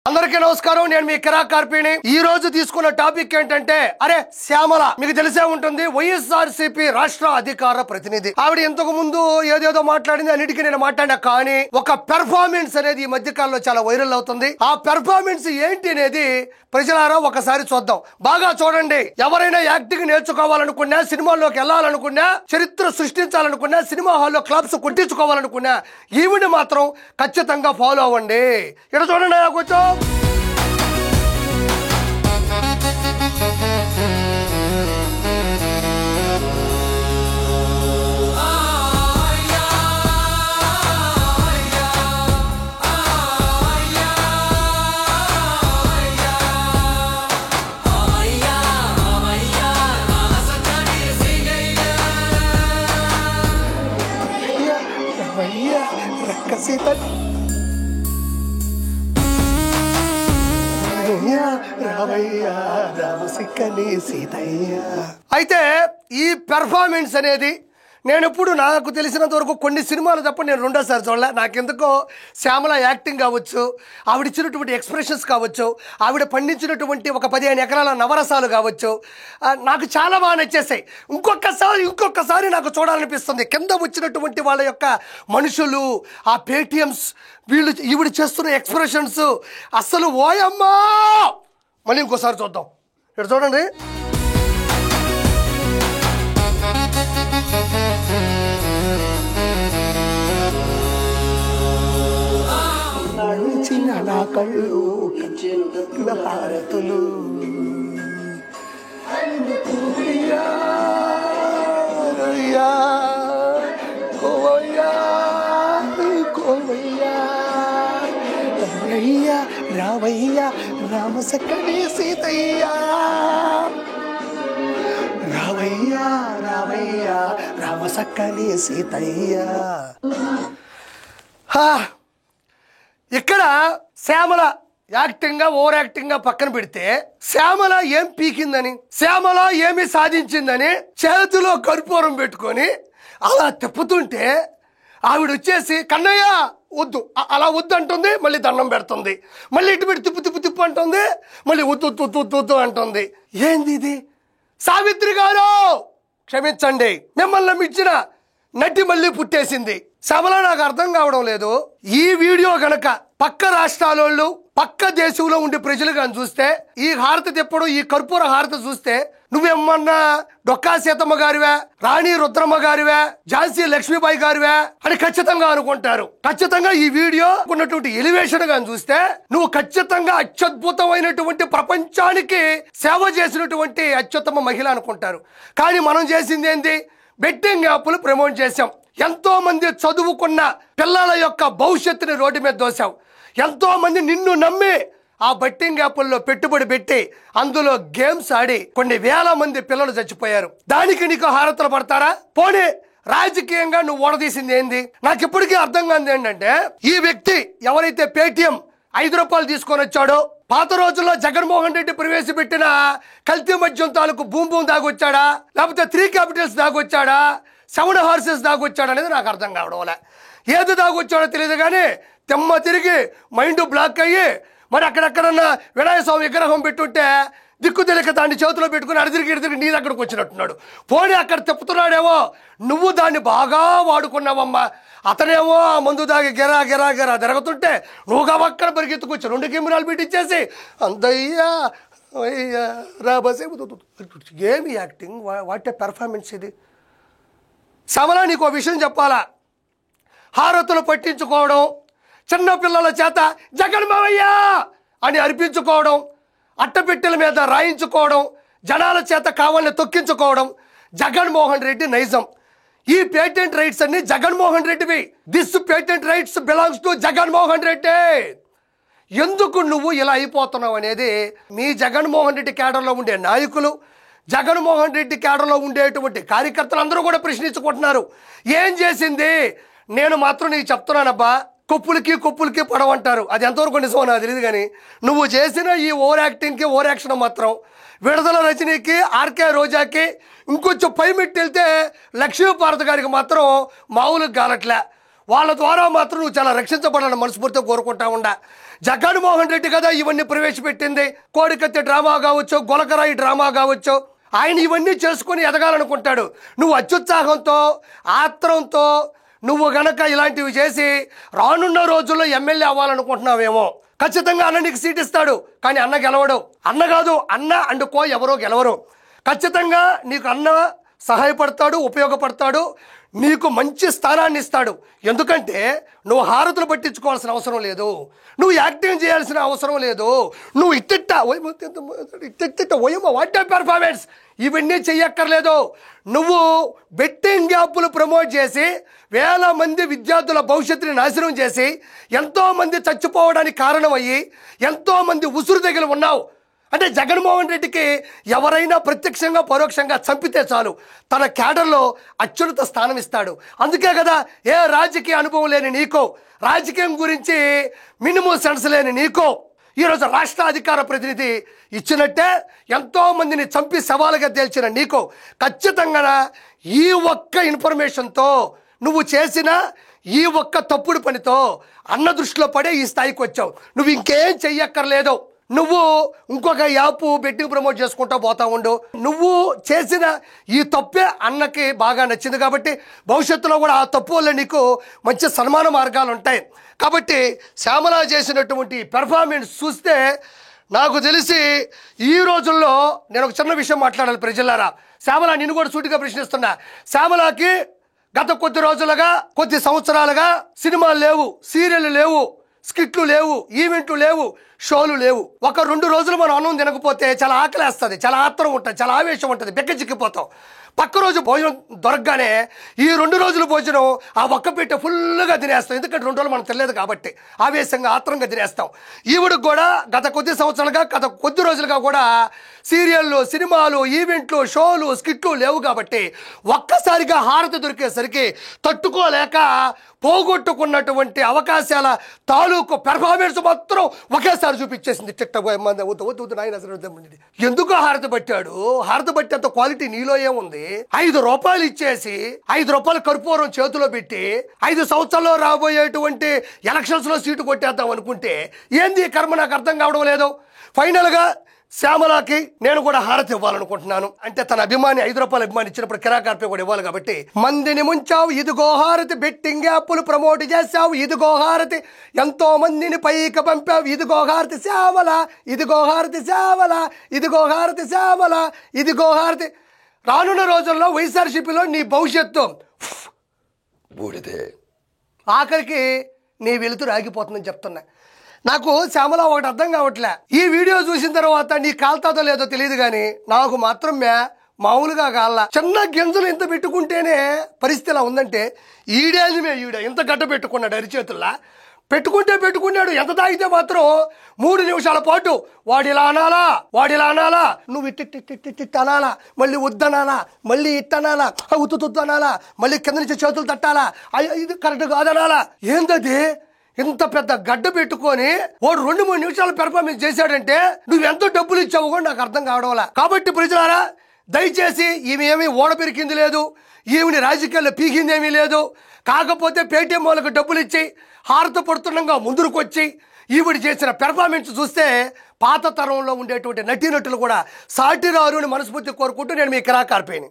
అందరికీ నమస్కారం. నేను మీ కిరాక్ కార్పీని. ఈ రోజు తీసుకున్న టాపిక్ ఏంటంటే శ్యామల మీకు తెలిసే ఉంటుంది, వైఎస్ఆర్సీపీ రాష్ట్ర అధికార ప్రతినిధి. ఆవిడ ఇంతకు ముందు ఏదేదో మాట్లాడింది, అన్నిటికీ నేను మాట్లాడినా. కానీ ఒక పెర్ఫార్మెన్స్ అనేది ఈ మధ్య కాలంలో చాలా వైరల్ అవుతుంది. ఆ పెర్ఫార్మెన్స్ ఏంటి అనేది ప్రజలారా ఒకసారి చూద్దాం. బాగా చూడండి. ఎవరైనా యాక్టింగ్ నేర్చుకోవాలనుకున్నా, సినిమాల్లోకి వెళ్ళాలనుకున్నా, చరిత్ర సృష్టించాలనుకున్నా, సినిమా హాల్లో క్లాప్స్ కొట్టించుకోవాలనుకున్నా ఈవిని మాత్రం ఖచ్చితంగా ఫాలో అవ్వండి. ఇక్కడ చూడండి, కొంచెం అయితే ఈ పెర్ఫార్మెన్స్ అనేది నేను ఇప్పుడు నాకు తెలిసినంత వరకు కొన్ని సినిమాలు తప్ప నేను రెండోసారి చూడలే. నాకెందుకో శ్యామల యాక్టింగ్ కావచ్చు, ఆవిడిచ్చినటువంటి ఎక్స్ప్రెషన్స్ కావచ్చు, ఆవిడ పండించినటువంటి ఒక 15 ఎకరాల నవరసాలు కావచ్చు, నాకు చాలా బాగా నచ్చేసాయి. ఇంకొకసారి నాకు చూడాలనిపిస్తుంది. కింద వచ్చినటువంటి వాళ్ళ యొక్క మనుషులు, ఆ పేటిఎమ్స్, ఈవిడ చేస్తున్న ఎక్స్ప్రెషన్స్ అస్సలు ఓయమ్మా. మళ్ళీ ఇంకోసారి చూద్దాం. ఇక్కడ చూడండి. నా కళ్ళు హారతులు రావయ్య రామసక్కడే సీతయ్య, రావయ్య రావయ్య రామసక్కడే సీతయ్య. ఇక్కడ శ్యామల యాక్టింగ్ గా ఓవర్ యాక్టింగ్ గా పక్కన పెడితే, శ్యామల ఏం పీకిందని, శ్యామల ఏమి సాధించిందని చేతిలో కర్పూరం పెట్టుకొని అలా తిప్పుతుంటే ఆవిడ వచ్చేసి కన్నయ్య వద్దు, అలా వద్దు అంటుంది, మళ్ళీ దండం పెడుతుంది, మళ్ళీ ఇటు పెట్టి తిప్పు తిప్పు తిప్పు అంటుంది, మళ్ళీ వద్దు అంటుంది. ఏంది ఇది? సావిత్రి గారు క్షమించండి, మిమ్మల్ని నమ్మించిన నటి మళ్ళీ పుట్టేసింది. శ్యామల నాకు అర్థం కావడం లేదు. ఈ వీడియో గనక పక్క రాష్ట్రాలోళ్ళు, పక్క దేశంలో ఉండే ప్రజలు కానీ చూస్తే, ఈ హారతి తిప్పడం, ఈ కర్పూర హారతి చూస్తే, నువ్వేమన్నా డొక్కా సీతమ్మ గారివే, రాణి రుద్రమ్మ గారివే, ఝాన్సీ లక్ష్మీబాయి గారివే అని ఖచ్చితంగా అనుకుంటారు. ఖచ్చితంగా ఈ వీడియో ఉన్నటువంటి ఎలివేషన్ గాని చూస్తే నువ్వు ఖచ్చితంగా అత్యద్భుతమైనటువంటి, ప్రపంచానికి సేవ చేసినటువంటి అత్యుత్తమ మహిళ అనుకుంటారు. కానీ మనం చేసింది ఏంది? బెట్టింగ్ యాప్లు ప్రమోట్ చేశాం. ఎంతో మంది చదువుకున్న పిల్లల యొక్క భవిష్యత్తుని రోడ్డు మీద దోశాం. ఎంతో మంది నిన్ను నమ్మి ఆ బెట్టింగ్ యాప్ల్లో పెట్టుబడి పెట్టి అందులో గేమ్స్ ఆడి కొన్ని వేల మంది పిల్లలు చచ్చిపోయారు. దానికి నీకు హారతలు పడతారా? పోనీ రాజకీయంగా నువ్వు ఓడదీసింది ఏంది? నాకు ఇప్పటికీ అర్థం కాదు ఏంటంటే, ఈ వ్యక్తి ఎవరైతే పేటిఎం 5 రూపాయలు తీసుకొని వచ్చాడో, పాత రోజుల్లో జగన్మోహన్ రెడ్డి ప్రవేశపెట్టిన కల్తీ మద్యం తాలూకు భూమి దాగొచ్చాడా, లేకపోతే 3 క్యాపిటల్స్ దాగొచ్చాడా, 7 హార్సెస్ దాగొచ్చాడు అనేది నాకు అర్థం కావడం. ఏది దాగొచ్చాడో తెలియదు కానీ తెమ్మ తిరిగి మైండ్ బ్లాక్ అయ్యి, మరి అక్కడెక్కడన్నా వినాయక స్వామి విగ్రహం పెట్టుంటే దిక్కు తెలియక దాన్ని చేతిలో పెట్టుకుని అడిదిరిగి నీ దగ్గరకు వచ్చినట్టున్నాడు. పోనీ అక్కడ తిప్పుతున్నాడేమో, నువ్వు దాన్ని బాగా వాడుకున్నావమ్మా. అతనేమో ఆ మందు దాగి గిరా గిరా గిరా తిరుగుతుంటే నువ్వు గవక్కడ పరిగెత్తుకొచ్చి 2 కెమెరాలు పెట్టించేసి అందయ్యా అయ్యా రాబసే. ఏమి యాక్టింగ్, వాట్ ఏ పెర్ఫార్మెన్స్ ఇది? శ్యామల, నీకు విషయం చెప్పాలా? హారతులు పట్టించుకోవడం, చిన్నపిల్లల చేత జగన్మోహయ్య అని అర్పించుకోవడం, అట్టపెట్టెల మీద రాయించుకోవడం, జనాల చేత కావాలని తొక్కించుకోవడం జగన్మోహన్ రెడ్డి నైజం. ఈ పేటెంట్ రైట్స్ అన్ని జగన్మోహన్ రెడ్డివి. This patent rights belongs to Jaganmohan Reddy. ఎందుకు నువ్వు ఇలా అయిపోతున్నావు అనేది మీ జగన్మోహన్ రెడ్డి కేడర్లో ఉండే నాయకులు, జగన్మోహన్ రెడ్డి కేడర్లో ఉండేటువంటి కార్యకర్తలు అందరూ కూడా ప్రశ్నించుకుంటున్నారు. ఏం చేసింది? నేను మాత్రం నీకు చెప్తున్నానబ్బా, కొప్పులకి పడవంటారు. అది ఎంతవరకు నిజమో నాకు తెలియదు కానీ నువ్వు చేసిన ఈ ఓవర్ యాక్టింగ్కి, ఓవర్ యాక్షన్ మాత్రం విడుదల రజనీకి, ఆర్కే రోజాకి, ఇంకొంచెం పై మెట్టి వెళ్తే లక్ష్మీపార్వతి గారికి మాత్రం మామూలుగా గాలట్లే. వాళ్ళ ద్వారా మాత్రం నువ్వు చాలా రక్షించబడాలని మనస్ఫూర్తిగా కోరుకుంటా ఉండా. జగన్మోహన్ రెడ్డి కదా ఇవన్నీ ప్రవేశపెట్టింది. కోడికత్తి డ్రామా కావచ్చు, గొలకరాయి డ్రామా కావచ్చు, ఆయన ఇవన్నీ చేసుకొని ఎదగాలనుకుంటాడు. నువ్వు అత్యుత్సాహంతో, ఆత్రంతో నువ్వు గనక ఇలాంటివి చేసి రానున్న రోజుల్లో ఎమ్మెల్యే అవ్వాలనుకుంటున్నావేమో. ఖచ్చితంగా అన్న నీకు సీట్ ఇస్తాడు, కానీ అన్న గెలవడు. అన్న కాదు, అన్న అండుకో ఎవరో గెలవరు. ఖచ్చితంగా నీకు అన్న సహాయపడతాడు, ఉపయోగపడతాడు, నీకు మంచి స్థానాన్ని ఇస్తాడు. ఎందుకంటే నువ్వు హారతులు పట్టించుకోవాల్సిన అవసరం లేదు, నువ్వు యాక్టింగ్ చేయాల్సిన అవసరం లేదు, నువ్వు ఇట్టిట్ట వాట్ పెర్ఫార్మెన్స్ ఇవన్నీ చెయ్యక్కర్లేదు. నువ్వు బెట్టింగ్ యాప్లు ప్రమోట్ చేసి వేల మంది విద్యార్థుల భవిష్యత్తుని నాశనం చేసి ఎంతోమంది చచ్చిపోవడానికి కారణమయ్యి ఎంతోమంది ఉసురు దగ్గర ఉన్నావు. అంటే జగన్మోహన్ రెడ్డికి ఎవరైనా ప్రత్యక్షంగా పరోక్షంగా చంపితే చాలు తన క్యాడర్లో అత్యున్నత స్థానం ఇస్తాడు. అందుకే కదా ఏ రాజకీయ అనుభవం లేని నీకో, రాజకీయం గురించి మినిమం సెన్స్ లేని నీకో ఈరోజు రాష్ట్ర అధికార ప్రతినిధి ఇచ్చినట్టే ఎంతోమందిని చంపి సవాలుగా తేల్చిన నీకో ఖచ్చితంగా ఈ ఒక్క ఇన్ఫర్మేషన్తో నువ్వు చేసిన ఈ ఒక్క తప్పుడు పనితో అన్న దృష్టిలో పడే ఈ స్థాయికి వచ్చావు. నువ్వు ఇంకేం చెయ్యక్కర్లేదు. నువ్వు ఇంకొక యాప్ బెట్టింగ్ ప్రమోట్ చేసుకుంటూ పోతా ఉండు. నువ్వు చేసిన ఈ తప్పే అన్నకి బాగా నచ్చింది కాబట్టి భవిష్యత్తులో కూడా ఆ తప్పు వల్ల నీకు మంచి సన్మాన మార్గాలు ఉంటాయి. కాబట్టి శ్యామల చేసినటువంటి పెర్ఫార్మెన్స్ చూస్తే నాకు తెలిసి ఈ రోజుల్లో నేను ఒక చిన్న విషయం మాట్లాడాలి ప్రజలారా. శ్యామల నిన్ను కూడా సూటిగా ప్రశ్నిస్తున్నా. శ్యామలకి గత కొద్ది రోజులుగా, కొద్ది సంవత్సరాలుగా సినిమాలు లేవు, సీరియల్ లేవు, స్కిట్లు లేవు, ఈవెంట్లు లేవు, షోలు లేవు. ఒక 2 రోజులు మనం అన్నం తినకపోతే చాలా ఆకలేస్తుంది, చాలా ఆత్రం ఉంటుంది, చాలా ఆవేశం ఉంటుంది, బెక్కచిక్కిపోతాం. పక్క రోజు భోజనం దొరకగానే ఈ 2 రోజుల భోజనం ఆ ఒక్క పెట్టె ఫుల్గా తినేస్తాం. ఎందుకంటే 2 రోజులు మనం తినలేదు కాబట్టి ఆవేశంగా ఆత్రంగా తినేస్తాం. ఈవిడికి కూడా గత కొద్ది సంవత్సరాలుగా, గత కొద్ది రోజులుగా కూడా సీరియళ్ళు, సినిమాలు, ఈవెంట్లు, షోలు, స్కిట్లు లేవు కాబట్టి ఒక్కసారిగా హారతి దొరికేసరికి తట్టుకోలేక పోగొట్టుకున్నటువంటి అవకాశాల తాలూకు పెర్ఫార్మెన్స్ మాత్రం ఒకేసారి చూపించేసింది. ఎందుకు హారతి పట్టాడు? హారతి పట్టేంత క్వాలిటీ నీలో ఏముంది? 5 రూపాయలు ఇచ్చేసి 5 రూపాయలు కర్పూరం చేతిలో పెట్టి 5 సంవత్సరాల్లో రాబోయేటువంటి ఎలక్షన్స్ లో సీటు కొట్టేద్దాం అనుకుంటే ఏంది కర్మ నాకు అర్థం కావడం లేదు. ఫైనల్ గా శ్యామలకి నేను కూడా హారతి ఇవ్వాలనుకుంటున్నాను. అంటే తన అభిమాని 5 రూపాయలు అభిమాని ఇచ్చినప్పుడు కిరాకార్పే కూడా ఇవ్వాలి కాబట్టి మందిని ముంచావు, ఇదిగో హారతి, బెట్టింగ్ యాప్లు ప్రమోట్ చేసావు, ఇదిగో హారతి, ఎంతో మందిని పైకి పంపావు, ఇదిగో హారతి శ్యామల, ఇదిగో హారతి శ్యామల, ఇదిగో హారతి శ్యామల, ఇదిగో హారతి. రానున్న రోజుల్లో వైఎస్ఆర్సీపీలో నీ భవిష్యత్తు బూడిదే. ఆఖరికి నీ వెలుతురు ఆగిపోతుందని చెప్తున్నా. నాకు శ్యామల ఒకటి అర్థం కావట్లే. ఈ వీడియో చూసిన తర్వాత నీ కాల్తాదో లేదో తెలియదు కానీ నాకు మాత్రం మామూలుగా కాల్లా. చిన్న గింజలు ఇంత పెట్టుకుంటేనే పరిస్థితి ఇలా ఉందంటే ఈడ ఇంత గడ్డ పెట్టుకున్నాడు, అరిచేతుల్లా పెట్టుకున్నాడు. ఎంత తాగితే మాత్రం 3 నిమిషాల పాటు వాడిలా అనాలా, నువ్వు ఇట్టిట్టిట్టిట్టిట్ అనాలా, మళ్ళీ వద్దనాలా, మళ్ళీ ఇట్టనాలా, ఉత్తుతు అనాలా, మళ్ళీ కింద నుంచి చేతులు తట్టాలా, ఇది కరెక్ట్ కాదనాలా. ఏంటది ఇంత పెద్ద గడ్డ పెట్టుకొని వాడు 2-3 నిమిషాలు పెర్ఫార్మెన్స్ చేశాడంటే నువ్వెంతో డబ్బులు ఇచ్చావు కూడా నాకు అర్థం కావడంలా. కాబట్టి ప్రజలారా దయచేసి ఈమె ఏమీ ఓడపెరికింది లేదు, ఈమెని రాజకీయాల్లో పీకిందేమీ లేదు. కాకపోతే పేటీఎం వాళ్ళకు డబ్బులు ఇచ్చి హారత పడుతుండగా ముందుకు వచ్చి ఈవిడ చేసిన పెర్ఫార్మెన్స్ చూస్తే పాత తరంలో ఉండేటువంటి నటీనటులు కూడా సాటిరారు అని మనస్ఫూర్తి కోరుకుంటూ నేను మీ కిరాకార్పేని.